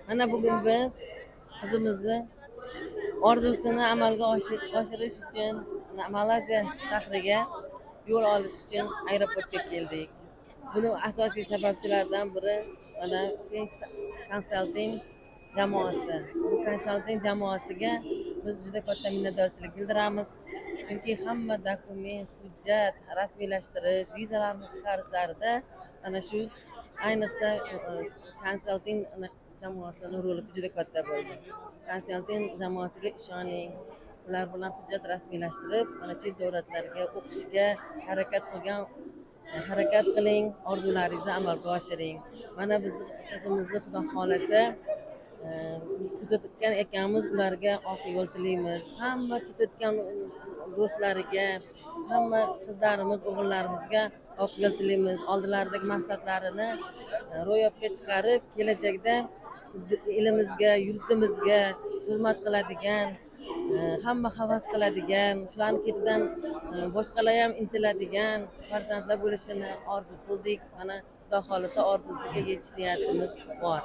Mana bugun biz qizimizni orzusini amalga oshirish uchun Malayziya shahriga yo'l olish uchun aeroportga keldik. Buni asosiy sababchilaridan biri mana Phoenix Consulting jamoasi. Bu konsalting jamoasiga biz juda katta minnatdorchilik bildiramiz. Chunki hamma dokument, hujjat rasmiylashtirish, vizalarni chiqarishlarida mana shu ayniqsa konsalting jamoasini roli juda katta bo'ldi. Konsalting jamoasiga ishoning. Ular bilan hujjat rasmiylashtirib, mana chet davlatlarga o'qishga harakat qiling, orzularingizni amalga oshiring. Mana bizni qizimizni Xudo xolasa kuzatayotgan ekanmiz, ularga oq yo'l tilaymiz. Hamma ketayotgan do'stlariga, hamma qizlarimiz, o'g'illarimizga oq yo'l tilaymiz. Oldinlaridagi maqsadlarini ro'yobga chiqarib, kelajakda elimizga, yurtimizga xizmat qiladigan, hamma havas qiladigan, shularni ketidan boshqalar ham intiladigan farzandlar bo'lishini orzu qildik. Mana Xudo xolasa orzusiga yetish niyatimiz bor.